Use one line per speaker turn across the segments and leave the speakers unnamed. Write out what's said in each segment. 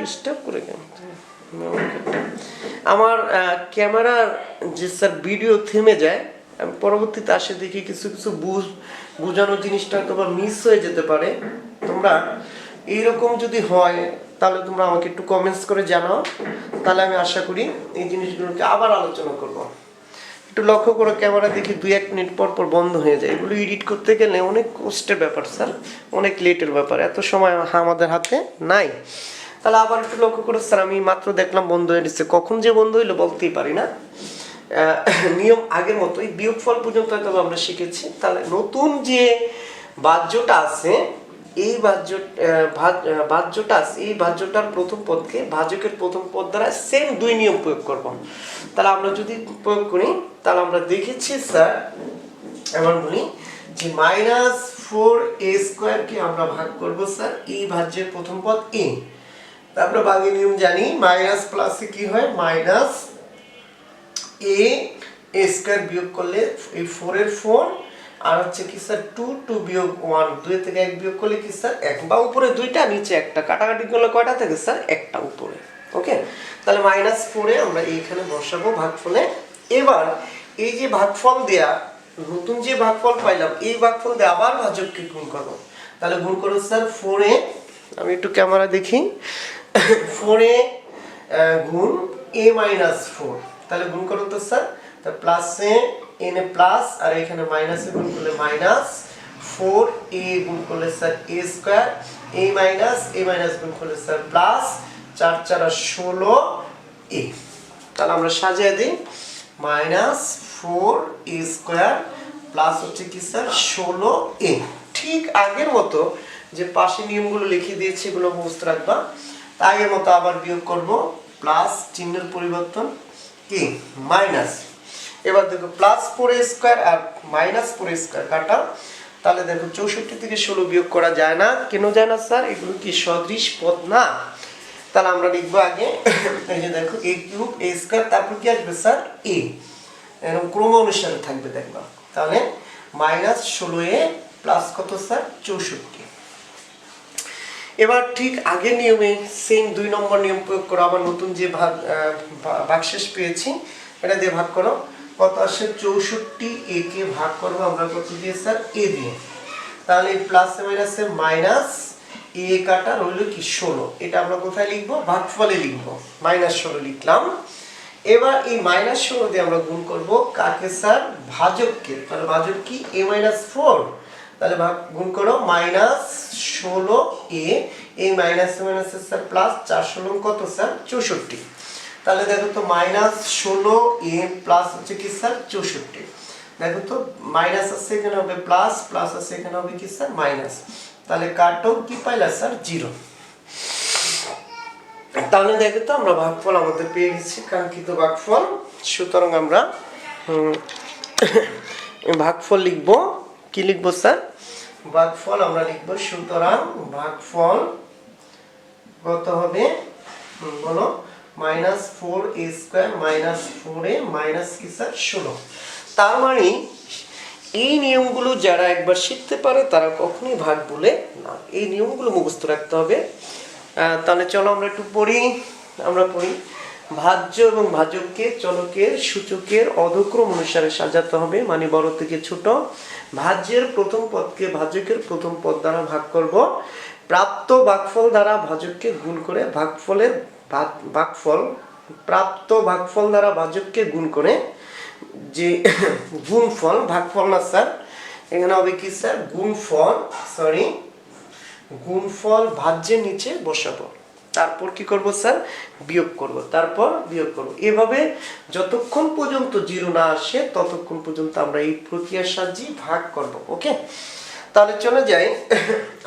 Disturb করে কেন? আমার ক্যামেরার যে স্যার ভিডিও থেমে যায়, আমি পরবর্তীতে আসে দেখি কিছু কিছু বোঝানোর জিনিসটা হয়তো বা মিস হয়ে যেতে পারে। তোমরা এইরকম যদি হয় তাহলে তোমরা আমাকে একটু কমেন্টস করে জানাও, তাহলে আমি আশা করি এই জিনিসগুলোকে আবার আলোচনা করব। একটু লক্ষ্য করো, ক্যামেরা দেখি 2-1 মিনিট পর পর বন্ধ হয়ে যায়। এগুলো এডিট করতে গেলে অনেক কষ্টের ব্যাপার স্যার, অনেক লেটের ব্যাপার, এত সময় আমাদের হাতে নাই। তাহলে আবার একটু লক্ষ্য করো স্যার, আমি মাত্র দেখলাম বন্ধ হয়ে গেছে, কখন যে বন্ধ হইলো বলতেই পারি না। নিয়ম আগের মতোই, বিয়োগফল পর্যন্ত হয়তো আমরা শিখেছি। তাহলে নতুন যে বাহ্যটা আছে, এই বাহ্যটা আছে, এই বাহ্যটার প্রথম পদকে ভাজকের প্রথম পদ দ্বারা সেম 2 নিয়ম প্রয়োগ করব। তাহলে আমরা যদি প্রয়োগ করি, তাহলে আমরা দেখেছি স্যার, এবার বলি যে -4a² কে আমরা ভাগ করব স্যার এই ভাজ্যের প্রথম পদ a। তারপরে ভাগের নিয়ম জানি, মাইনাস প্লাসে কি হয়, মাইনাস a² বিয়োগ করলে এই 4 এর 4, আর হচ্ছে কি স্যার 2 বিয়োগ 1, 2 থেকে 1 বিয়োগ করলে কি স্যার 1, বা উপরে 2টা নিচে 1টা, কাটাকাটি করলে কয়টা থেকে স্যার 1টা উপরে। ওকে, তাহলে -4 এ আমরা এইখানে বসাবো ভাগফলে। এবার এই যে ভাগফল দেয়া নতুন যে ভাগফল পাইলাম, এই ভাগফল দিয়ে আবার ভাজককে গুণ করব। তাহলে গুণ করব স্যার 4a, আমি একটু ক্যামেরা দেখি, 4a গুণ a-4, তাহলে গুণ করো তো স্যার, তা প্লাসে এনে প্লাস, আর এখানে মাইনাসে গুণ করলে মাইনাস, 4a গুণ করলে স্যার a², a গুণ করলে স্যার প্লাস, 4 4 16a। তাহলে আমরা সাজিয়ে দিই, -4a² প্লাস হচ্ছে কি স্যার 16a। ঠিক আগের মতো যে পাশে নিয়মগুলো লিখে দিয়েছি এগুলো মুখস্থ রাখবা। তাই আগের মতো আবার বিয়োগ করব, প্লাস চিহ্নের পরিবর্তন কি মাইনাস। এবার দেখো +4a² আর -4a² কাটা, তাহলে দেখো 64 থেকে 16 বিয়োগ করা যায় না। কেন যায় না স্যার? এগুলো কি সদৃশ পদ না। তাহলে আমরা লিখব আগে, এই যে দেখো a³ a², তারপর কি আসবে স্যার a, এরকম ক্রম অনুসারে থাকবে দেখবা। তাহলে -16a প্লাস কত স্যার 64। এবার ঠিক আগের নিয়মে সেম 2 নম্বর নিয়ম প্রয়োগ করো, আবার নতুন যে ভাগশেষ পেয়েছি এটা দিয়ে ভাগ করো। কত আসে 64a কে ভাগ করবো আমরা কত দিয়ে স্যার a দিয়ে। তাহলে প্লাসে মাইনাসে মাইনাস a কাটা রইল কি 16, এটা আমরা কোথায় লিখবো? ভাগফলে লিখবো, -16 লিখলাম। এবার এই -16 দিয়ে আমরা গুণ করব কাকে স্যার? ভাজককে। তাহলে ভাজক কি a-4, তাহলে গুণ করো -16a, এই মাইনাসে মাইনাসে স্যার প্লাস, 4 16 কত স্যার 64। তাহলে দেখো তো -16a প্লাস হচ্ছে কি স্যার 64। দেখো তো মাইনাস আছে এখানে হবে প্লাস, প্লাস আছে এখানে হবে কি স্যার মাইনাস। তাহলে কাটো কি পাইলা স্যার 0। তাহলে দেখো তো আমরা ভাগফল আমাদের পেয়ে গেছি, কাঙ্ক্ষিত ভাগফল। সুতরাং আমরা ভাগফল লিখব, কি লিখবো স্যার? ভাগফল আমরা লিখব, সুতরাং ভাগফল কত হবে বলো? -4a² -4a মাইনাস কি স্যার 16। তার মানে এই নিয়মগুলো যারা একবার শিখতে পারে তারা কখনোই ভাগ বলে না, এই নিয়মগুলো মুখস্থ রাখতে হবে। তাহলে চলো আমরা একটু পড়ি। আমরা পড়ি, ভাজ্য এবং ভাজককে চলকের সূচকের অধক্রম অনুসারে সাজাতে হবে, মানে বড় থেকে ছোট। ভাজ্যের প্রথম পদকে ভাজকের প্রথম পদ দ্বারা ভাগ করব, প্রাপ্ত ভাগফল দ্বারা ভাজককে গুণ করে ভাগফলের ভাগফল, প্রাপ্ত ভাগফল দ্বারা ভাজককে গুণ করে যে গুণফল, ভাগফল না স্যার, এখানে হবে কি স্যার গুণফল, সরি গুণফল ভাজ্যের নিচে বসাবো। তারপর কি করব স্যার? বিয়োগ করব, তারপর বিয়োগ করব। এভাবে যতক্ষণ পর্যন্ত 0 না আসে ততক্ষণ পর্যন্ত আমরা এই প্রক্রিয়ার সাহায্যে ভাগ করব। ওকে, তাহলে চলে যাই,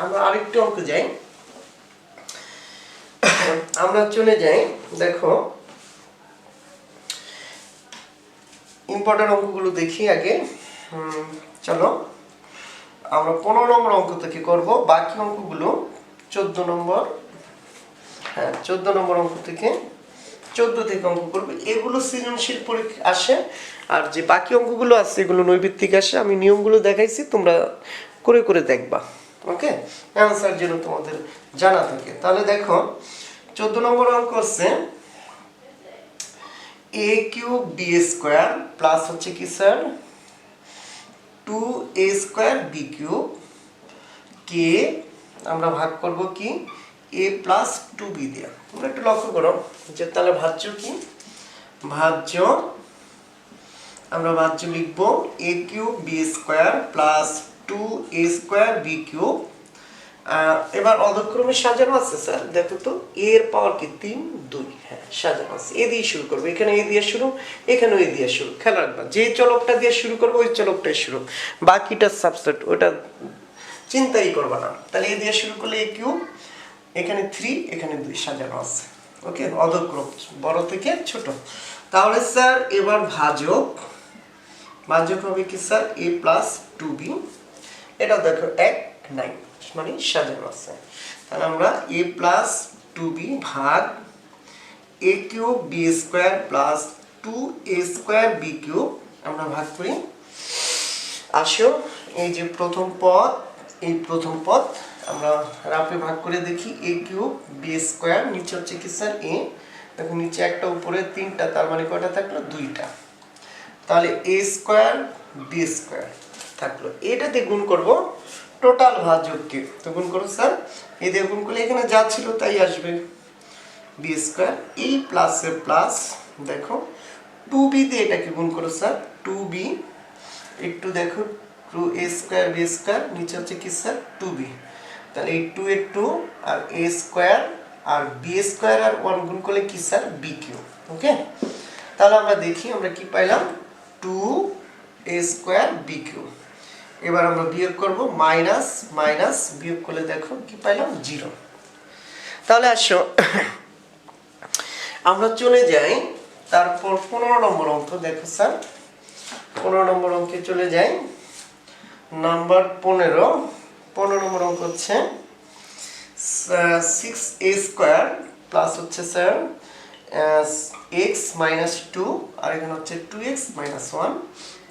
আমরা আরেকটু অঙ্ক যাই। আমরা চলে যাই, দেখো ইম্পর্টেন্ট অঙ্কগুলো দেখি আগে। চলো আমরা 15 নম্বর অঙ্ক থেকে করব, বাকি অঙ্কগুলো 14 নম্বর, হ্যাঁ 14 নম্বর অঙ্ক থেকে 14 থেকে অঙ্ক করবে। এগুলো সৃজনশীল পরীক্ষা আসে, আর যে বাকি অঙ্কগুলো আছে এগুলো নৈবিত্তিক আসে। আমি নিয়মগুলো দেখাইছি, তোমরা করে করে দেখবা। ওকে, অ্যান্সার যেন তোমাদের জানা থাকে। তাহলে দেখো 14 নম্বর অঙ্ক হচ্ছে a cube b square plus হচ্ছে কি sir 2a square b cube কে আমরা ভাগ করব কি a প্লাস 2b দিয়ে। তোমরা একটু লক্ষ্য করো যে তাহলে ভাজ্য কি, ভাজ্য আমরা ভাজ্য লিখব a cube b square plus 2a square b cube. এবার অধক্রমে সাজানো আছে স্যার, দেখো তো a এর পাওয়ার কি 3 2, হ্যাঁ সাজানো আছে। এ দিয়ে শুরু করব, এখানে এ দিয়ে শুরু, এখানেও এ দিয়ে শুরু। খেয়াল রাখবা যে চলকটা দিয়ে শুরু করব ওই চলকটাই শুরু, বাকিটা সাবসেট ওটা চিন্তাই করবা না। তাহলে এ দিয়ে শুরু করলে a কিউব, এখানে 3 এখানে 2 সাজানো আছে। ওকে, অধক্রম বড় থেকে ছোট। তাহলে স্যার এবার ভাজক, ভাজক হবে কি স্যার a প্লাস 2b, এটা দেখো 1 9 মানে সাজানো আছে। তাহলে আমরা a প্লাস 2b ভাগ a cube b square plus 2a square b cube আমরা ভাগ করি। আসো এই যে প্রথম পদ, এই প্রথম পদ আমরা রাফে ভাগ করে দেখি a কিউব b স্কয়ার, নিচে হচ্ছে কি স্যার a, দেখো নিচে একটা উপরে 3টা, তার মানে কয়টা থাকলো 2টা। তাহলে a স্কয়ার b স্কয়ার থাকলো, এটা দিয়ে গুণ করব টোটাল ভাজককে। তো গুণ করো স্যার, এই দিয়ে গুণ করলে এখানে যা ছিল তাই আসবে, b স্কয়ার এই প্লাসে প্লাস, দেখো 2b দিয়ে এটাকে গুণ করো স্যার 2b, একটু দেখো 2a স্কয়ার b স্কয়ার, নিচে হচ্ছে কি স্যার 2b। তাহলে এই 2 এর 2 আর a স্কয়ার আর b স্কয়ার আর 1 গুণ করলে কি স্যার b কিউব। ওকে, তাহলে আমরা দেখি আমরা কি পাইলাম 2a স্কয়ার b কিউব। এবার আমরা বিয়োগ করব, মাইনাস মাইনাস বিয়োগ করলে দেখো কি পাইলাম 0। তাহলে আসো আমরা চলে যাই তারপর 15 নম্বর অঙ্ক। দেখো স্যার 15 নম্বর অঙ্কে চলে যাই, নাম্বার 15 নম্বর অঙ্ক হচ্ছে 6a স্কয়ার প্লাস হচ্ছে স্যার x মাইনাস 2 আর এখানে হচ্ছে 2x মাইনাস 1।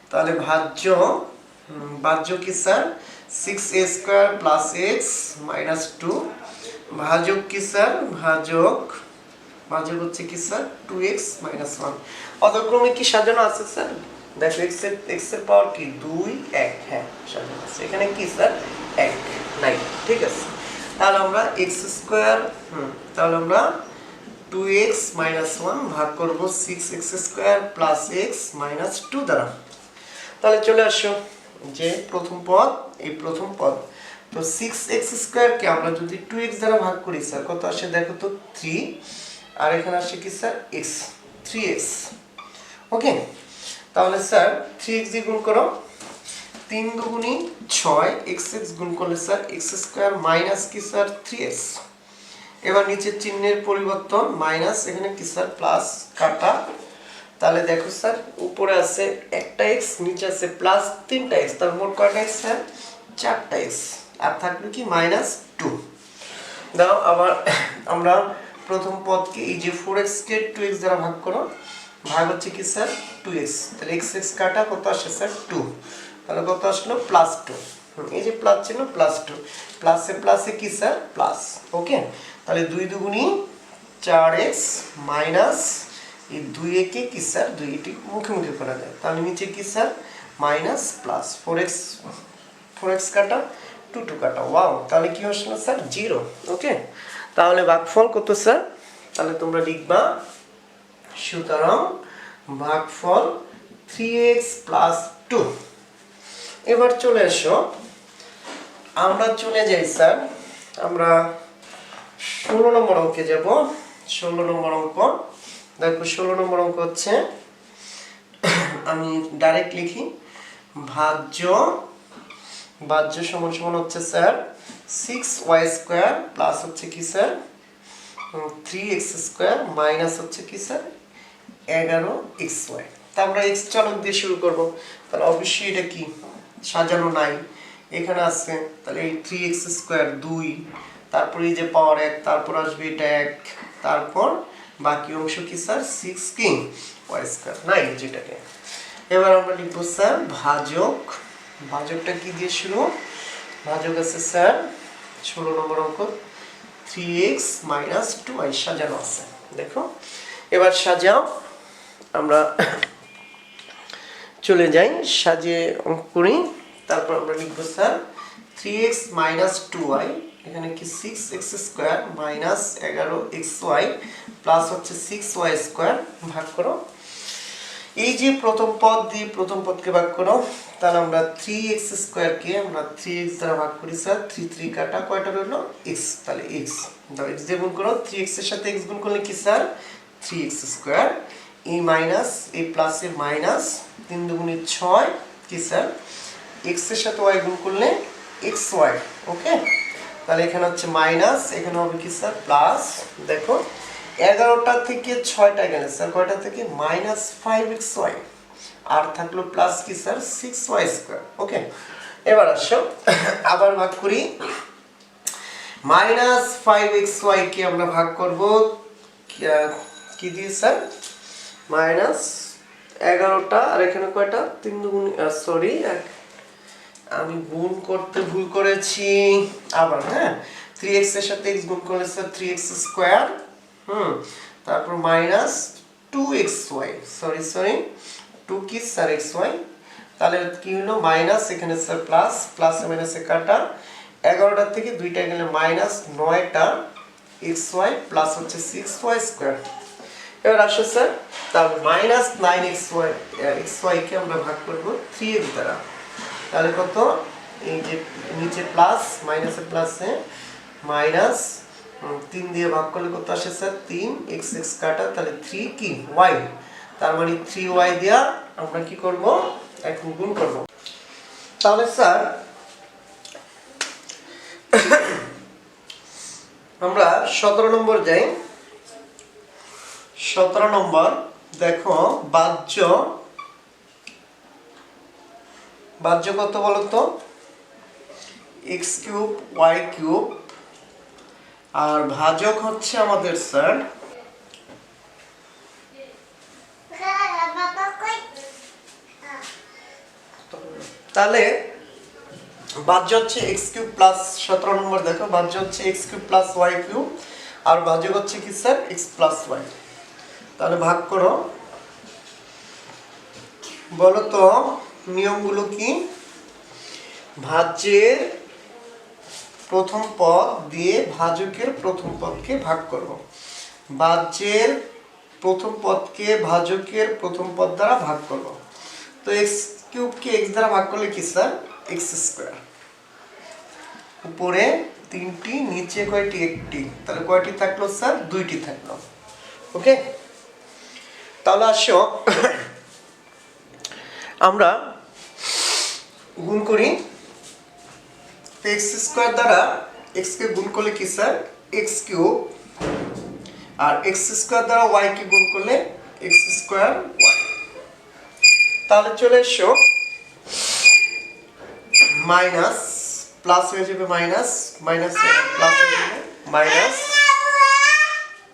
তাহলে ভাজ্য, ভাজ্য কি sir 6a square plus x minus 2, ভাজক কি স্যার ভাজক, ভাজক হচ্ছে কি স্যার 2x মাইনাস 1। অধক্রমে কি সাজানো আছে স্যার, দেখো x এর পাওয়ার কি 2 1, হ্যাঁ সাজানো আছে। এখানে কি স্যার 1 নাই, ঠিক আছে। তাহলে আমরা x স্কয়ার, তাহলে আমরা 2x মাইনাস 1 ভাগ করব 6x square plus x minus 2 দ্বারা। তাহলে চলে আসো যে প্রথম পদ, এই প্রথম পদ, তো 6x স্কয়ার কে আমরা যদি 2x দ্বারা ভাগ করি স্যার কত আসে দেখো তো 3, আর এখানে আসে কি স্যার x 3x। ওকে, তাহলে স্যার 3x দিয়ে গুণ করো, 3 দুগুণী 6, x গুণ করলে স্যার x স্কয়ার মাইনাস কি স্যার 3x। এবার নিচের চিহ্নের পরিবর্তন, মাইনাস এখানে কি স্যার প্লাস কাটা। তাহলে দেখো স্যার উপরে আছে একটা x, নিচে আছে প্লাস 3টা x, তার মোট কয়টা x স্যার 4টা x, আর থাকবে কি মাইনাস 2। দাও আবার আমরা প্রথম পদকে এই যে 4x কে 2x দ্বারা ভাগ করো, ভাগ হচ্ছে কি স্যার 2x, তাহলে x x কাটা কত আসে স্যার 2, তাহলে কত আসলো প্লাস 2। এই যে প্লাস ছিল প্লাস 2, প্লাসে প্লাসে কি স্যার প্লাস। ওকে, তাহলে 2 দুগুণী 4x মাইনাস এই 2 একে কি স্যার 2 এটি মুখে মুখে করা যায়, তাহলে নিচে কি স্যার মাইনাস প্লাস 4x কাটা 2 2 কাটা, ওয়াও তাহলে কি আসলো স্যার 0। ওকে, তাহলে ভাগফল কত স্যার, তাহলে তোমরা লিখবা সুতরাং ভাগফল 3x প্লাস 2। এবার চলে এসো আমরা চলে যাই স্যার, আমরা 16 নম্বর অঙ্কে যাব। 16 নম্বর অঙ্ক দেখো, 16 নম্বর অঙ্ক হচ্ছে আমি ডাইরেক্ট লিখি, ভাজ্য, ভাজ্য সমান সমান হচ্ছে স্যার 6y স্কয়ার প্লাস হচ্ছে কি স্যার 3x স্কয়ার মাইনাস হচ্ছে কি স্যার 11xy। তা আমরা x চলক দিয়ে শুরু করব, তাহলে অবশ্যই এটা কি সাজানো নাই, এখানে আছে, তাহলে এই 3x স্কয়ার 2, তারপর এই যে পাওয়ার 1, তারপর আসবে এটা 1, তারপর বাকি অংশ কি স্যার 6 কি y স্কয়ার নাই যেটাকে। এবার আমরা লিখব স্যার ভাজক, ভাজকটা কি দিয়ে শুরু, ভাজক আছে স্যার 16 নম্বর অঙ্ক 3x - 2y সাজানো আছে। দেখো এবার সাজাও, আমরা চলে যাই সাজিয়ে অঙ্ক করি। তারপর আমরা লিখবো স্যার 3x - 2y, এখানে কি 6x² - 11xy প্লাস হচ্ছে 6y² ভাগ করো। এই যে প্রথম পদ দিয়ে প্রথম পদকে ভাগ করো, তাহলে আমরা 3x² কে আমরা 3x দ্বারা ভাগ করি স্যার, 3 3 কাটা কয়টা রইল x, তাহলে x দাও x দিয়ে গুণ করো। 3x এর সাথে x গুণ করলে কি স্যার 3x², এই মাইনাস এই প্লাসের মাইনাস, 3 দুগুণে 6 কি স্যার x এর সাথে y গুণ করলে xy। ওকে, তাহলে এখানে হচ্ছে মাইনাস, এখানে হবে কি স্যার প্লাস। দেখো 11টা থেকে 6টা গেলে স্যার কয়টা থেকে -5xy, আর থাকলো প্লাস কি স্যার 6y²। ওকে, এবার আসো আবার ভাগ করি। -5xy কে আমরা ভাগ করব কি দিয়ে স্যার -11টা, আর এখানে কয়টা 3 দুগুণ, সরি আমি গুণ করতে ভুল করেছি। আবার হ্যাঁ 3x এর সাথে x গুণ করলে স্যার 3x², তারপর -2xy, সরি 2 কি স্যার xy, তাহলে কি হলো মাইনাস, এখানে স্যার প্লাস, প্লাসে মাইনাসে কাটা, 11টা থেকে 2টা গেলে -9টা xy প্লাস হচ্ছে 6y²। এবার আসো স্যার, তাহলে -9xy কে আমরা ভাগ করব 3x দ্বারা, তাহলে কত, এই যে নিচে প্লাস মাইনাসে প্লাসে মাইনাস, 3 দিয়ে ভাগ করলে কত আসে স্যার 3x কাটা, তাহলে 3 কি y, তার মানে 3y দিয়া আমরা কি করব এখন গুণ করব। তাহলে স্যার আমরা 17 নম্বর যাই। 17 নম্বর দেখো বাহ্য কত বলতো x³ y³ আর ভাজক হচ্ছে আমাদের স্যার তাহলে ভাজ্য হচ্ছে x³ প্লাস 17 নম্বর দেখো ভাজ্য হচ্ছে x³ প্লাস y³ আর ভাজক হচ্ছে কি স্যার x প্লাস y। তাহলে ভাগ করো, বলো তো নিয়মগুলো কি। ভাজ্যের প্রথম পদ দিয়ে ভাজকের প্রথম পদকে ভাগ করব। ভাজ্যের প্রথম পদকে ভাজকের প্রথম পদ দ্বারা ভাগ করব। তো x³ কে x দ্বারা ভাগ করলে কি স্যার x², উপরে 3টি নিচে কয়টি 1টি, তাহলে কয়টি থাকলো স্যার 2টি থাকলো। ওকে, তাহলে আসো আমরা গুণ করি। x² দ্বারা x কে গুণ করলে কি স্যার x³ আর x² দ্বারা y কে গুণ করলে x²y। তাহলে চলে এসো মাইনাস প্লাস হয়ে যাবে মাইনাস, মাইনাস প্লাস হয়ে যাবে মাইনাস,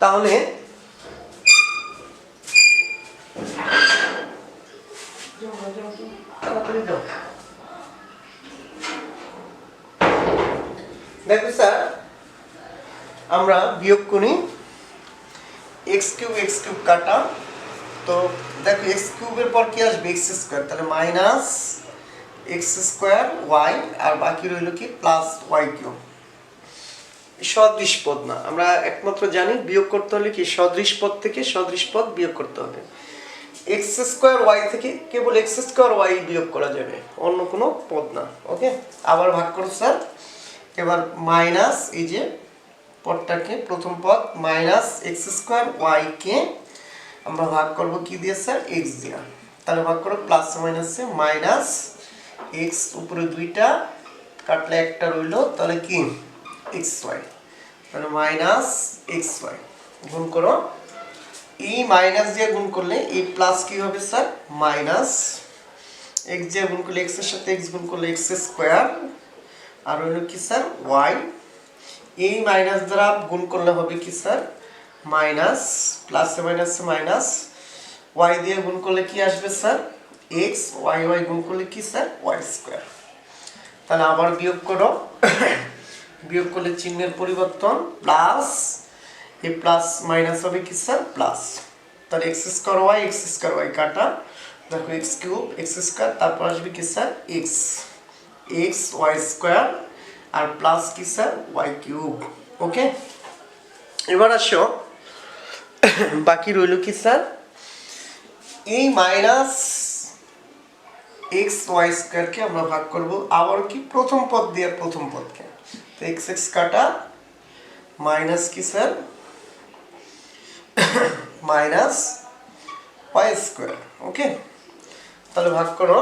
তাহলে দেখো স্যার আমরা বিয়োগ করি x³ কাটা, তো দেখো x³ এর পর কি আসবে x², তাহলে -x²y আর বাকি রইল কি প্লাস y³। সদৃশ পদ না, আমরা একমাত্র জানি বিয়োগ করতে হলে কি সদৃশ পদ থেকে সদৃশ পদ বিয়োগ করতে হবে। x²y থেকে কেবল x²y বিয়োগ করা যাবে, অন্য কোনো পদ না। ওকে, আবার ভাগ করো স্যার। এবার মাইনাস এই যে পদটাকে প্রথম পদ -x²y কে আমরা ভাগ করব কি দিয়ে স্যার x দিয়ে, তাহলে ভাগ করো প্লাস মাইনাসে মাইনাস x, উপরে 2টা কাটলে একটা রইলো, তাহলে কি xy, তাহলে -xy গুণ করো। এই মাইনাস দিয়ে গুণ করলে এই প্লাস কি হবে স্যার মাইনাস, x দিয়ে গুণ করলে x এর সাথে x গুণ করলে x² আর হলো কি স্যার y, এই মাইনাস দ্বারা গুণ করলে হবে কি স্যার মাইনাস, প্লাসে মাইনাসে মাইনাস, y দিয়ে গুণ করলে কি আসবে স্যার x, y গুণ করলে কি স্যার y²। তাহলে আবার বিয়োগ করো, বিয়োগ করলে চিহ্নের পরিবর্তন, প্লাস এই প্লাস মাইনাস হবে কি স্যার প্লাস। তাহলে এক্স স্কোয়ার ওয়াই কাটা, দেখো এক্স কিউব এক্স স্কোয়ার, তারপর আসবে কি sir x x y square আর প্লাস কি স্যার ওয়াই কিউব। ওকে, এবার আসো বাকি রইল কি স্যার এই মাইনাস এক্স ওয়াই স্কোয়ারকে আমরা ভাগ করব আবার কি প্রথম পদ দিয়ে প্রথম পদকে, তো এক্স এক্স কাটা মাইনাস কি স্যার মাইনাস ওয়াই স্কোয়ার। ওকে, তাহলে ভাগ করো,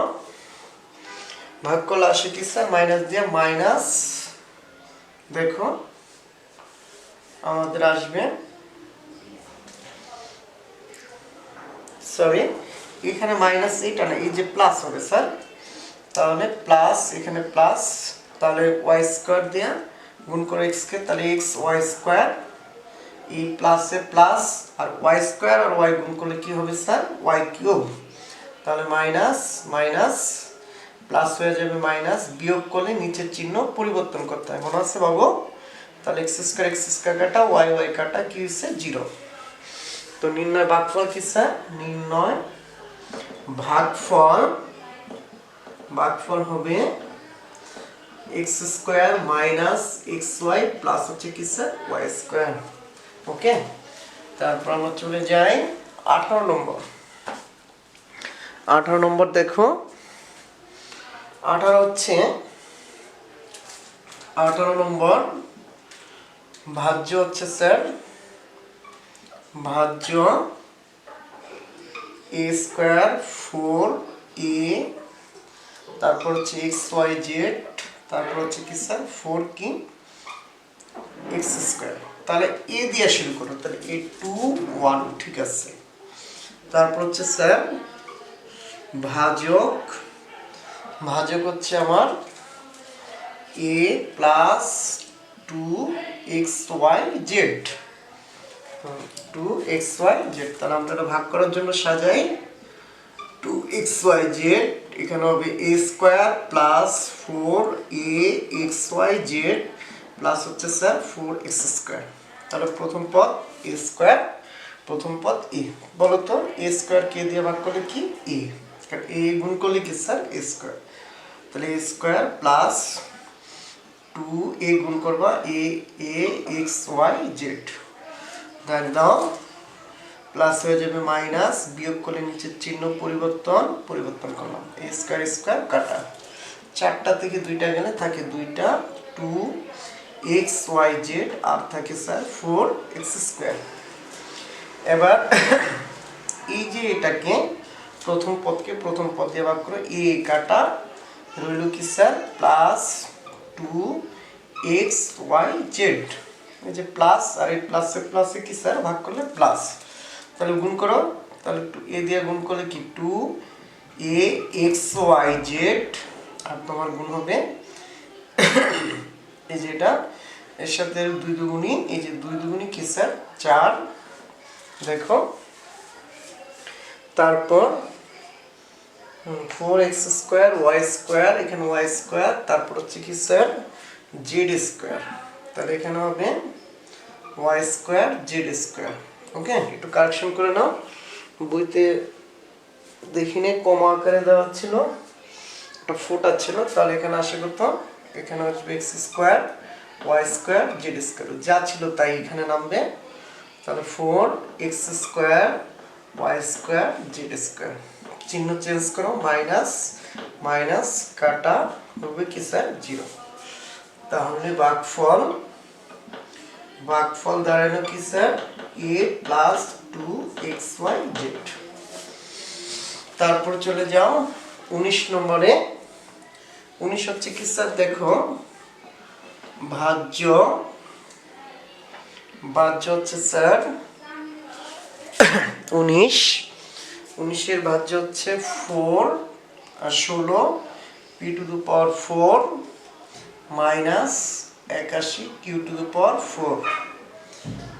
ভাগ করলে আসে কি স্যার মাইনাস দিয়ে মাইনাস, দেখো আমাদের আসবে সরি এখানে মাইনাস এইটা না এই যে প্লাস হবে স্যার, তাহলে প্লাস এখানে প্লাস, তাহলে ওয়াই স্কোয়ার দিয়ে গুণ করে এক্সকে, তাহলে এক্স ওয়াই স্কোয়ার এই প্লাসে প্লাস আর ওয়াই স্কোয়ার আর ওয়াই গুণ করলে কি হবে স্যার ওয়াই কিউব, তাহলে মাইনাস মাইনাস প্লাস হয়ে যাবে মাইনাস, বিয়োগ করলে নিচের চিহ্ন পরিবর্তন করতে হয়, মনে আছে বাবু। তাহলে এক্স স্কোয়ার কাটা ওয়াই ওয়াই কাটা কি হচ্ছে জিরো। তো নির্ণয় ভাগফল কি স্যার নির্ণয় ভাগফল হবে x square minus x y plus হচ্ছে কি স্যার ওয়াই স্কোয়ার। ওকে, তারপর আমরা চলে যাই 18 নম্বর। 18 নম্বর দেখো 18 হচ্ছে 18 নম্বর ভাজ্য হচ্ছে স্যার ভাজ্য এ স্কোয়ার 4a, তারপর হচ্ছে এক্স ওয়াই জেড, তারপর হচ্ছে কি স্যার 4 কি এক্স স্কোয়ার, তাহলে এ দিয়ে শুরু করো, তাহলে এ 2 1 ঠিক আছে। তারপর হচ্ছে স্যার ভাজক হচ্ছে আমার এ প্লাস 2xyz 2xyz, তাহলে আমরা এটা ভাগ করার জন্য সাজাই 2xyz, এখানে হবে a square plus 4axyz plus হচ্ছে স্যার 4x স্কোয়ার, তাহলে প্রথম পদ a স্কোয়ার প্রথম পদ a, বলো তো a স্কোয়ার কে দিয়ে ভাগ করলে কি a, কারণ a গুণ করলে কি স্যার a স্কোয়ার, তাহলে a স্কোয়ার প্লাস 2a গুণ করবা axyz, দেখ দাও প্লাস হয়ে যাবে মাইনাস, বিয়োগ করলে নিচের চিহ্ন পরিবর্তন করলাম, a স্কোয়ার কাটা, 4টা থেকে 2টা গেলে থাকে 2টা 2xyz আর থাকে স্যার 4x স্কোয়ার। এবার এই যে এটাকে প্রথম পদকে প্রথম পদ দিয়ে ভাগ করে a কাটা রইল কি স্যার প্লাস 2xyz, এই যে প্লাস আর এই প্লাসে কি স্যার ভাগ করলে প্লাস, তাহলে গুণ করো, তাহলে এ দিয়ে গুণ করলে কি 2axyz আর তোমার গুণ হবে এই যে এটা এর সাথে 2 দুগুণী, এই যে 2 দুগুণী কি স্যার 4, দেখো তারপর 4x স্কোয়ার ওয়াই স্কোয়ার, এখানে ওয়াই স্কোয়ার, তারপর হচ্ছে কি স্যার জেড স্কোয়ার, তাহলে এখানে হবে ওয়াই স্কোয়ার জেড স্কোয়ার। ওকে, একটু কারেকশন করে নাও, বইতে দেখিনি কমা আকারে দেওয়া ছিল, একটা ফোটা ছিল, তাহলে এখানে আসে কত, এখানে আসবে x square y square z square, যা ছিল তাই এখানে নামবে, তাহলে 4x square y square z square, চিহ্ন চেঞ্জ করো মাইনাস মাইনাস কাটা হবে কি স্যার জিরো, তাহলে ভাগফল দাঁড়ালো কি স্যার a প্লাস 2xyz। তারপর চলে যাও 19 নম্বরে। 19 হচ্ছে কি স্যার দেখো ভাজ্য হচ্ছে স্যার 19 এর ভাজ্য হচ্ছে 4 আর 16 p টু the power 4 মাইনাস 81 q টু the power 4,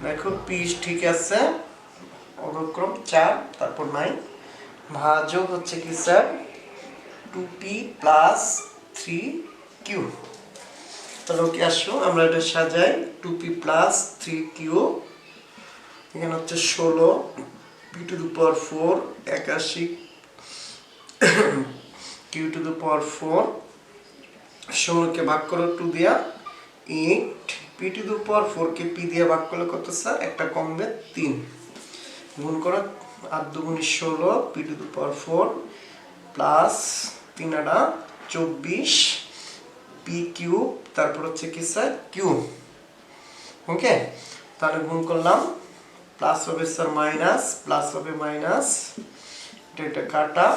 দেখো p ঠিক আছে অনুক্রম 4 তারপর 9, ভাজক হচ্ছে কি স্যার 2p প্লাস 3q, তাহলে ওকে আসো আমরা এটা সাজাই 2p প্লাস 3q এখানে হচ্ছে 16 p to the power 4 81 q to the power 4 16 কে ভাগ করো 2 দিয়া 8 p টু দি পাওয়ার 4 কে p দিয়ে ভাগ করলে কত স্যার একটা কমবে 3 গুণ করো 8 দুগুণে 16 p to the power 4 plus 3 আটা 24 p কিউব তারপর হচ্ছে কি স্যার q ওকে তাহলে গুণ করলাম প্লাস হবে স্যার মাইনাস প্লাস হবে মাইনাস এটা কাটা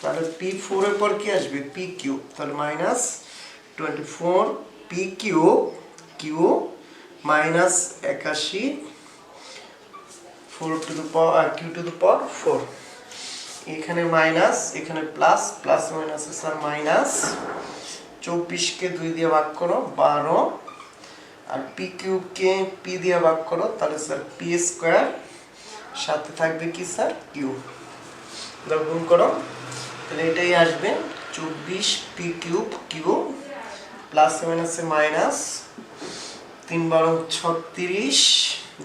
তাহলে p4 এর পর কি আসবে p কিউব তাহলে minus 24 p cube q minus 81 4 to the power q to the power 4 এখানে মাইনাস এখানে plus plus minus sir minus 24 কে 2 দিয়ে ভাগ করো 12 আর p কিউব কে p দিয়ে ভাগ করো তাহলে স্যার p স্কয়ার সাথে থাকবে কি স্যার q গুণ করো তাহলে এটাই আসবে 24 p কিউব q প্লাস মাইনাসে মাইনাস 3 12 36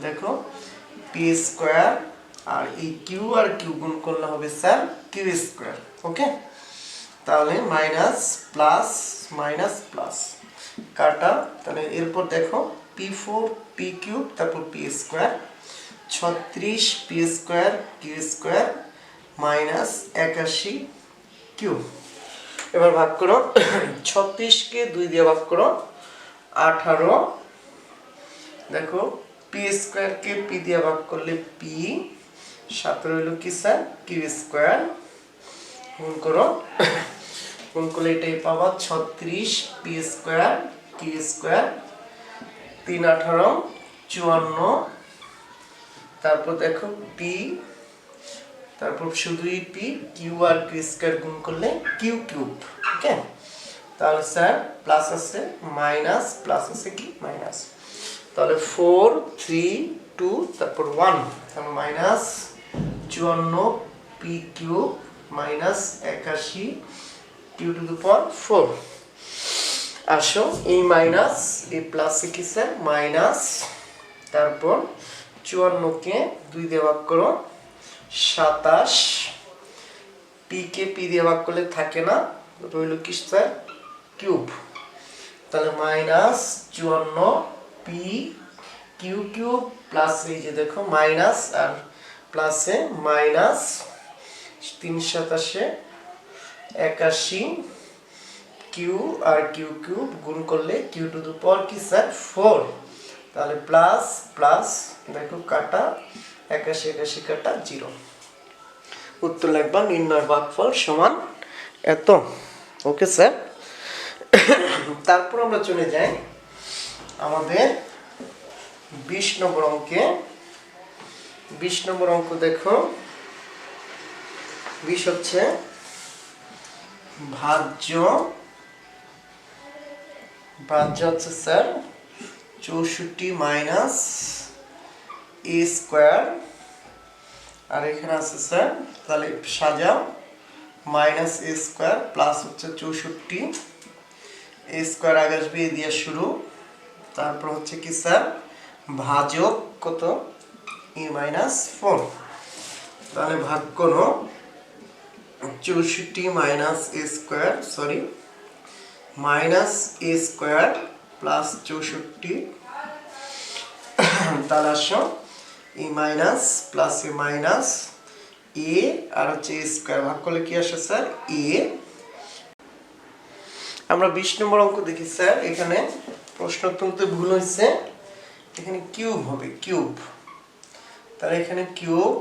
দেখো p স্কয়ার আর এই q আর q গুণ করলে হবে স্যার q স্কয়ার ওকে তাহলে মাইনাস প্লাস মাইনাস প্লাস কাটা তাহলে এরপর দেখো p4 p কিউব তারপর p square 36 p square q square minus 81 q এবার ভাগ করো 36 কে 2 দিয়ে ভাগ করো 18 দেখো p স্কয়ার কে p দিয়ে ভাগ করলে p সাথে রইল কি স্যার q স্কয়ার গুণ করো গুণ করলে এটাই পাবা 36 p স্কয়ার q স্কয়ার 3 18 54 তারপর দেখো p তারপর শুধুই p q আর q স্কয়ার গুণ করলে q কিউব ওকে তাহলে স্যার প্লাস আছে মাইনাস প্লাস আছে কি মাইনাস তাহলে 4 3 2 তারপর 1 তাহলে minus 54 p cube minus 81 q to the power 4 আসো এই মাইনাস এই প্লাস কি স্যার মাইনাস তারপর 54 কে 2 দিয়ে ভাগ করো 27 p কে p দিয়ে ভাগ করলে থাকে না রইল কি স্যার কিউব তাহলে minus 54 p q cube plus এই যে দেখো মাইনাস আর প্লাসে মাইনাস 3 27 81 q আর q কিউব গুণ করলে q টু দি পাওয়ার কি স্যার 4 তাহলে প্লাস প্লাস দেখো কাটা 81 81 কাটা 0 উত্তর লিখবা নির্ণয় ভাগফল সমান এত ওকে স্যার তারপর আমরা চলে যাই আমাদের 20 নম্বর অঙ্কে 20 নম্বর অঙ্ক দেখো 20 হচ্ছে ভাজ্য হচ্ছে স্যার 64 মাইনাস a স্কয়ার আর এখানে আছে স্যার তাহলে সাজাও মাইনাস a স্কয়ার প্লাস হচ্ছে 64 a স্কয়ার আগে আসবে এ দিয়ে শুরু তারপর হচ্ছে কি স্যার ভাজক কত a মাইনাস 4 তাহলে ভাগ করো 64 minus a square sorry minus a square plus 64 তাহলে আসো a minus plus a minus a আর হচ্ছে a স্কয়ার ভাগ করলে কি আসে স্যার a আমরা 20 নম্বর অঙ্ক দেখি স্যার এখানে প্রশ্ন তুলতে ভুল হয়েছে এখানে কিউব হবে কিউব তাহলে এখানে কিউব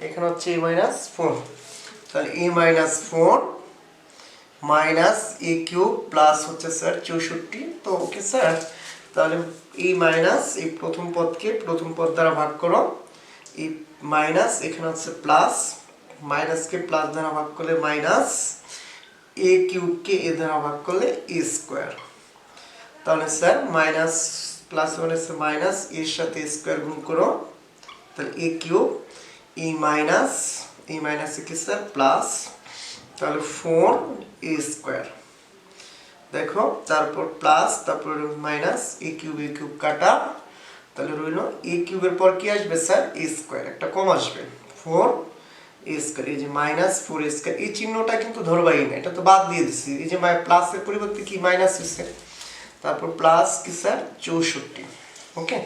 এখানে হচ্ছে a মাইনাস 4 তাহলে a minus 4 minus a cube plus হচ্ছে স্যার 64 তো ওকে স্যার তাহলে a মাইনাস এই প্রথম পদকে প্রথম পদ দ্বারা ভাগ করো এই মাইনাস এখানে হচ্ছে প্লাস মাইনাস কে প্লাস দ্বারা ভাগ করলে minus a cube K a দ্বারা ভাগ করলে a স্কয়ার তাহলে স্যার মাইনাস প্লাস হচ্ছে মাইনাস এর সাথে স্কয়ার গুণ করো তাহলে a কিউব এই মাইনাস কি স্যার প্লাস তাহলে 4 a স্কয়ার দেখো তারপর প্লাস তারপর মাইনাস এ কিউব কাটা, তাহলে রইল এ কিউবের পর কি আসবে স্যার এ স্কোয়ার, একটা কম আসবে 4 এ স্কোয়ার, এই যে মাইনাস 4 এ স্কোয়ার, এই চিহ্নটা কিন্তু ধরবাই না, এটা তো বাদ দিয়ে দিচ্ছি, এই যে প্লাসের পরিবর্তে কি মাইনাস হচ্ছে, তারপর প্লাস কি স্যার 64। ওকে,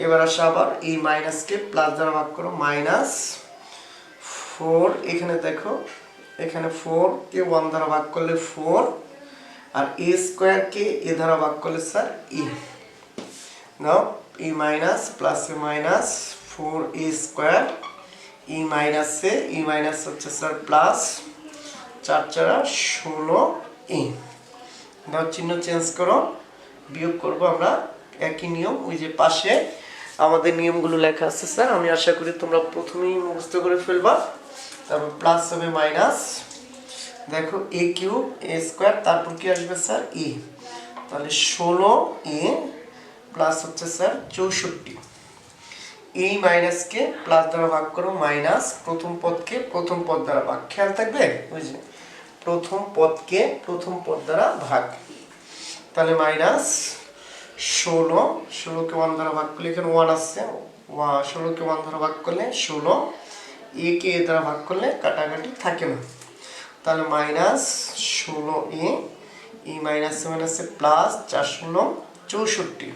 এবার আসে আবার এই মাইনাসকে প্লাস দ্বারা ভাগ করো, মাইনাস 4, এখানে দেখো এখানে 4 কে 1 দ্বারা ভাগ করলে 4, আর এ স্কোয়ার কে এ দ্বারা ভাগ করলে স্যার ই, নাও ই মাইনাস প্লাস এ মাইনাস 4 এ স্কোয়ার, ই মাইনাসে ই মাইনাস হচ্ছে স্যার প্লাস 4 4 16 ই, নাও চিহ্ন চেঞ্জ করো, বিয়োগ করব আমরা একই নিয়ম, ওই যে পাশে আমাদের নিয়মগুলো লেখা আছে স্যার, আমি আশা করি তোমরা প্রথমেই মুখস্থ করে ফেলবা। তারপর প্লাস হবে মাইনাস, দেখো এ কিউব এ স্কোয়ার, তারপর কি আসবে স্যার ই, তাহলে 16 এ প্লাস হচ্ছে স্যার 64, এই মাইনাসকে প্লাস দ্বারা ভাগ করো, মাইনাস প্রথম পদকে প্রথম পদ দ্বারা ভাগ, খেয়াল থাকবে ওই যে প্রথম পদকে প্রথম পদ দ্বারা ভাগ, তাহলে মাইনাস 16কে 1 দ্বারা ভাগ করলে এখানে 1 আসছে, 16কে 1 দ্বারা ভাগ করলে 16, এ কে এ দ্বারা ভাগ করলে কাটাকাটি থাকে না, তাহলে মাইনাস 16 এ, ই মাইনাসে মাইনাসে প্লাস 4 16 64,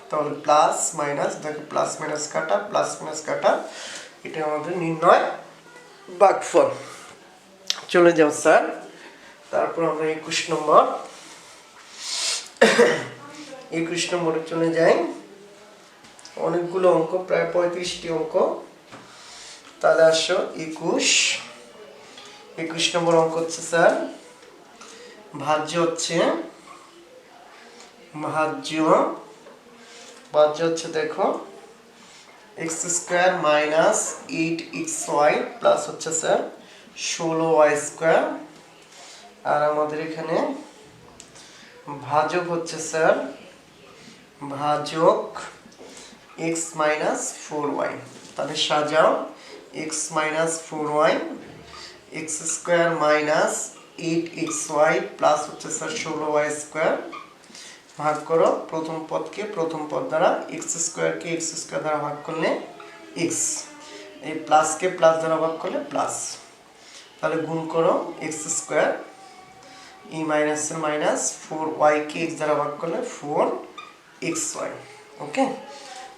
তাহলে প্লাস মাইনাস, দেখো প্লাস মাইনাস কাটা প্লাস মাইনাস কাটা, এটা আমাদের নির্ণয় ভাগফল। চলে যাও স্যার, তারপর আমরা 21 নম্বরে চলে যাই, অনেকগুলো অঙ্ক, প্রায় 35টি অঙ্ক, তাহলে আসো 21 নম্বর অঙ্ক হচ্ছে স্যার ভাজ্য হচ্ছে দেখো x square minus 8xy plus হচ্ছে স্যার 16y স্কোয়ার, আর আমাদের এখানে ভাজক হচ্ছে স্যার ভাজক x মাইনাস 4y, তাহলে সাজাও x minus 4y, x square minus 8xy plus হচ্ছে স্যার 16y স্কোয়ার, ভাগ করো প্রথম পদকে প্রথম পদ দ্বারা, এক্স স্কোয়ারকে এক্স স্কোয়ার দ্বারা ভাগ করলে এক্স, এই প্লাসকে প্লাস দ্বারা ভাগ করলে প্লাস, তাহলে গুণ করো এক্স স্কোয়ার, ই মাইনাসের মাইনাস 4y কে এক্স দ্বারা ভাগ করলে 4xy। ওকে,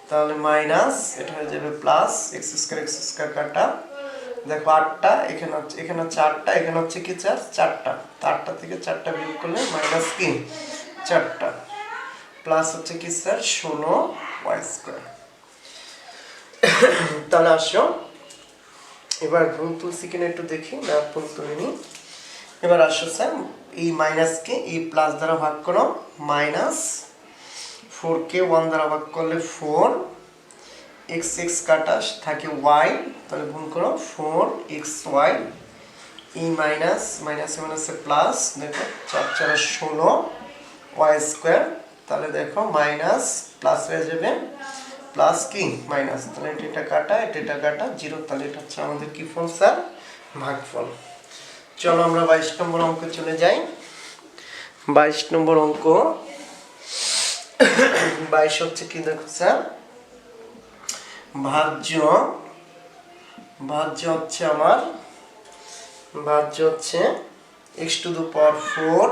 তাহলে মাইনাস এটা হয়ে যাবে প্লাস এক্স স্কোয়ার কাটা, দেখো 8টা এখানে হচ্ছে 8টা, এখানে হচ্ছে কি 4টা, 8টা থেকে 4টা বিয়োগ করলে মাইনাস কি 4টা, প্লাস হচ্ছে কি স্যার 16y স্কোয়ার। তাহলে আসো এবার গুণ তুলসি কিনা একটু দেখি, না গুণ তুলিনি, এবার আসো স্যার এই মাইনাসকে এই প্লাস দ্বারা ভাগ করো, মাইনাস 4কে 1 দ্বারা ভাগ করলে 4, x কাটা থাকে y, তাহলে গুণ করো 4xy, ই মাইনাস মাইনাসে মাইনাসে প্লাস, দেখো 4 4 16y স্কোয়ার, তাহলে দেখো মাইনাস প্লাস হয়ে যাবে প্লাস কি মাইনাস, তাহলে এটা কাটা এটা কাটা 0, তাহলে এটা হচ্ছে আমাদের কি ফল স্যার ভাগফল। চলো আমরা 22 নম্বর অঙ্ক চলে যাই। 22 নম্বর অঙ্ক 22 হচ্ছে কি দেখো স্যার ভাজ্য হচ্ছে আমার x to the power 4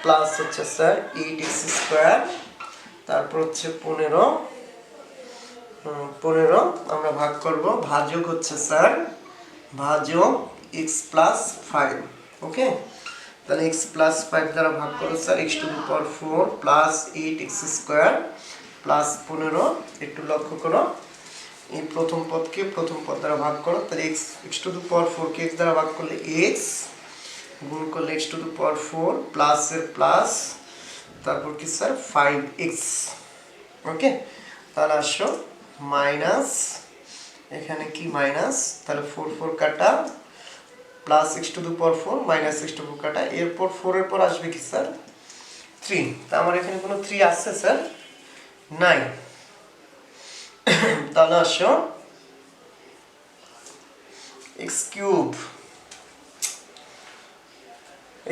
plus হচ্ছে স্যার 8x স্কোয়ার, তারপর হচ্ছে 15 আমরা ভাগ করব, ভাজক হচ্ছে স্যার ভাজক x প্লাস 5। ওকে, তাহলে x প্লাস 5 দ্বারা ভাগ করো sir x to the power 4 plus 8x square plus 15, একটু লক্ষ্য করো এই প্রথম পদকে প্রথম পদ দ্বারা ভাগ করো, তাহলে x to the power 4 K x দ্বারা ভাগ করলে x, গুণ করলে x to the power 4 plus এর প্লাস, তারপর কি স্যার 5x। ওকে, তাহলে আসো মাইনাস, এখানে কি মাইনাস, তাহলে 4 4 কাটা plus x to the power 4 minus x to the power কাটা, এরপর 4 এর পর আসবে কি স্যার 3, তা আমার এখানে কোনো 3 আছে স্যার নাই, তাহলে আসো x কিউব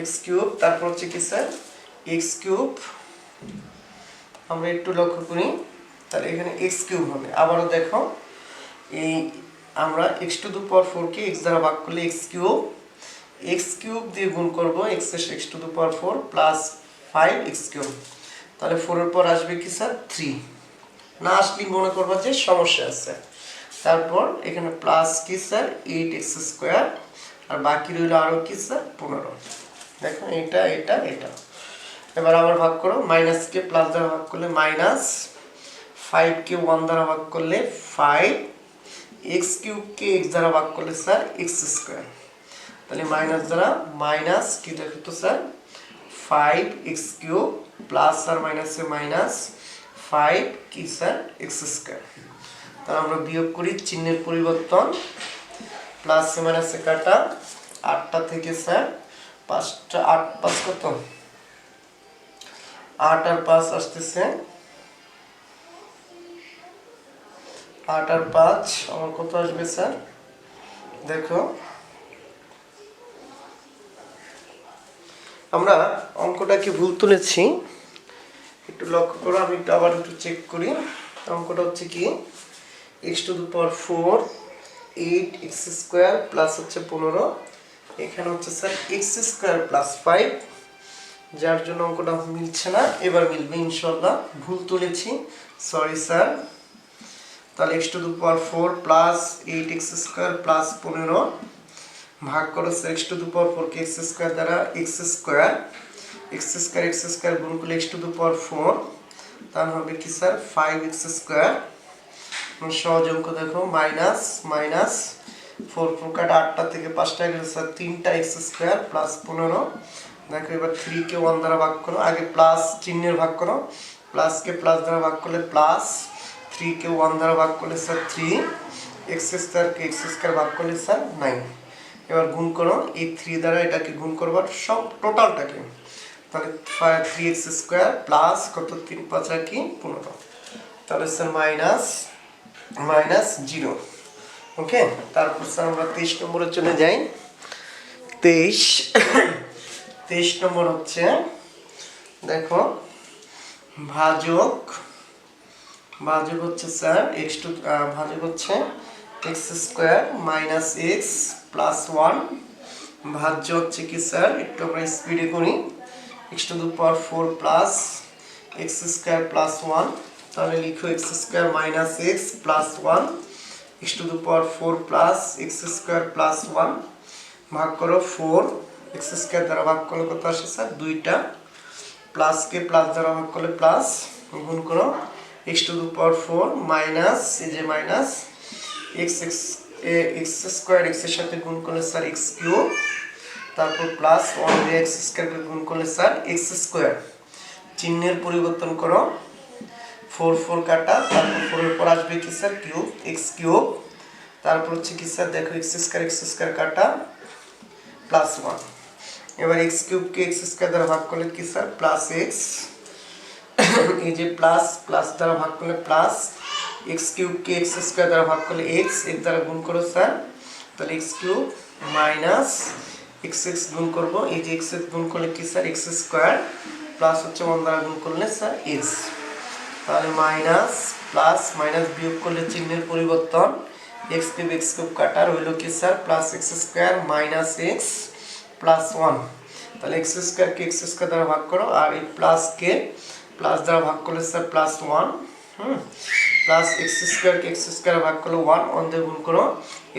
এক্স কিউব, তারপর হচ্ছে কি স্যার এক্স কিউব। আমরা একটু লক্ষ্য করি, তাহলে এখানে এক্স কিউব হবে। আবারও দেখো, এই আমরা x two the power 4 K x দ্বারা ভাগ করলে এক্স কিউব দিয়ে গুণ করবো x two the power 4 plus 5 x cube. তাহলে 4 এর পর আসবে কি স্যার 3, না আসলে মনে করবো যে সমস্যা আছে। তারপর এখানে প্লাস কি স্যার 8 এক্স স্কোয়ার, আর বাকি রইল আরও কি স্যার 15। দেখো এটা এটা এটা। এবার আবার ভাগ করো, মাইনাসকে প্লাস দ্বারা ভাগ করলে মাইনাস, 5কে 1 দ্বারা ভাগ করলে 5, এক্স কিউবকে এক্স দ্বারা ভাগ করলে স্যার এক্স স্কোয়ার। তাহলে মাইনাস দ্বারা মাইনাস কি দেখো তো স্যার 5 এক্স কিউব প্লাস আর মাইনাসে মাইনাস 5 কি স্যার এক্স স্কোয়ার। তাহলে আমরা বিয়োগ করি, চিহ্নের পরিবর্তন, প্লাসে মাইনাসে কাটা, 8টা থেকে স্যার 5টা, 8 5 কত, 8 আর 5 আসতেছে, 8 আর 5 আমার কত আসবে স্যার, দেখো আমরা অঙ্কটাকে ভুল তুলেছি, একটু লক্ষ্য করো, আমি একটু আবার একটু চেক করি। অঙ্কটা হচ্ছে কি x two the power 4 8 x square plus হচ্ছে 15, এখানে হচ্ছে স্যার এক্স স্কোয়ার প্লাস 5, যার জন্য অঙ্কটা মিলছে না। এবার মিলবে ইনশাল্লাহ, ভুল তুলেছি, সরি স্যার। তাহলে x two the power 4 plus 8 x square plus 15 ভাগ করো x two the power 4 K x square দ্বারা এক্স স্কোয়ার গুণ করলে এক্স টু দি পাওয়ার 4, তাহলে হবে কি স্যার 5 এক্স স্কোয়ার। সহজ অঙ্ক দেখো, মাইনাস মাইনাস 4 4 কাটা, 8টা থেকে 5টা গেলে স্যার 3টা এক্স স্কোয়ার প্লাস 15। দেখো এবার 3কে 1 দ্বারা ভাগ করো, আগে প্লাস চিহ্নের ভাগ করো, প্লাসকে প্লাস দ্বারা ভাগ করলে প্লাস, 3কে 1 দ্বারা ভাগ করলে স্যার 3, এক্স স্কোয়ারকে এক্স স্কোয়ার ভাগ করলে স্যার 9। এবার গুণ করো, এই 3 দ্বারা এটাকে গুণ করবো সব টোটালটাকে, তাহলে 3 এক্স স্কোয়ার প্লাস কত 3 5 কি 15, তাহলে স্যার মাইনাস মাইনাস 0। ওকে, তারপর স্যার আমরা 23 নম্বরে চলে যাই। 23 নম্বর হচ্ছে দেখো ভাজক হচ্ছে স্যার ভাজক হচ্ছে x square minus x plus 1, ভাজ্য হচ্ছে কি স্যার একটু আমরা স্পিডে করি, x two the power 4 plus x square plus 1, তাহলে লিখো x square minus x plus 1 x two the power 4 plus x square plus 1 ভাগ করো 4, এক্স স্কোয়ার দ্বারা ভাগ করলে কত আসে স্যার 2টা, প্লাসকে প্লাস দ্বারা ভাগ করলে প্লাস, গুণ করো x two the power 4 minus, এই যে মাইনাস এক্স স্কোয়ার এক্সের সাথে গুণ করলে স্যার এক্স কিউব, তারপর প্লাস 1 দিয়ে এক্স স্কোয়ারকে গুণ করলে স্যার এক্স স্কোয়ার, চিহ্নের পরিবর্তন করো, 4 4 কাটা, তারপর 4 এর পর আসবে কি স্যার কিউব এক্স কিউব, তারপর হচ্ছে কি স্যার দেখো এক্স স্কোয়ার কাটা প্লাস 1, এবার এক্স কিউবকে এক্স স্কোয়ার দ্বারা ভাগ করলে কি স্যার প্লাস এক্স, এই যে প্লাস প্লাস দ্বারা ভাগ করলে প্লাস, এক্স কিউবকে এক্স স্কোয়ার দ্বারা ভাগ করলে এক্স, এর দ্বারা গুণ করো স্যার, তাহলে এক্স কিউব মাইনাস এক্স গুণ করবো, এই যে এক্স গুণ করলে কি স্যার এক্স স্কোয়ার প্লাস হচ্ছে 1 দ্বারা গুণ করলে স্যার এক্স, তাহলে মাইনাস প্লাস মাইনাস বিয়োগ করলে চিহ্নের পরিবর্তন, এক্স কিউব কাটা রইল কি sir plus x square minus x plus 1, তাহলে এক্স স্কোয়ারকে এক্স স্কোয়ার দ্বারা ভাগ করো, আর এই প্লাসকে প্লাস দ্বারা ভাগ করলে স্যার প্লাস 1, প্লাস এক্স স্কোয়ারকে এক্স স্কোয়ার ভাগ করলে 1 দিয়ে গুণ করো,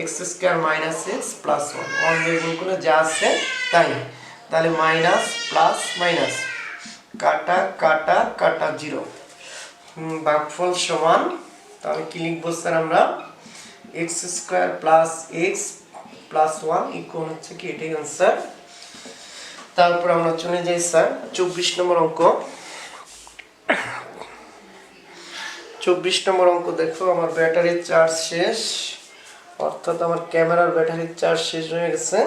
x square minus x plus 1 দিয়ে গুণ করলে যা আছে তাই, তাহলে মাইনাস প্লাস মাইনাস কাটা কাটা কাটা 0, ভাগফল সমান, তাহলে কি লিখবো স্যার আমরা x square plus x plus 1 equal হচ্ছে কি এটাই आंसर। তারপর আমরা চলে যাই স্যার 24 নম্বর অঙ্ক। 24 নম্বর অঙ্ক দেখো, আমার ব্যাটারির চার্জ শেষ, অর্থাৎ আমার ক্যামেরার ব্যাটারির চার্জ শেষ হয়ে গেছে,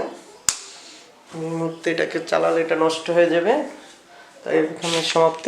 এই মুহূর্তে এটাকে চালালে এটা নষ্ট হয়ে যাবে, তাই এখানে সমাপ্তি।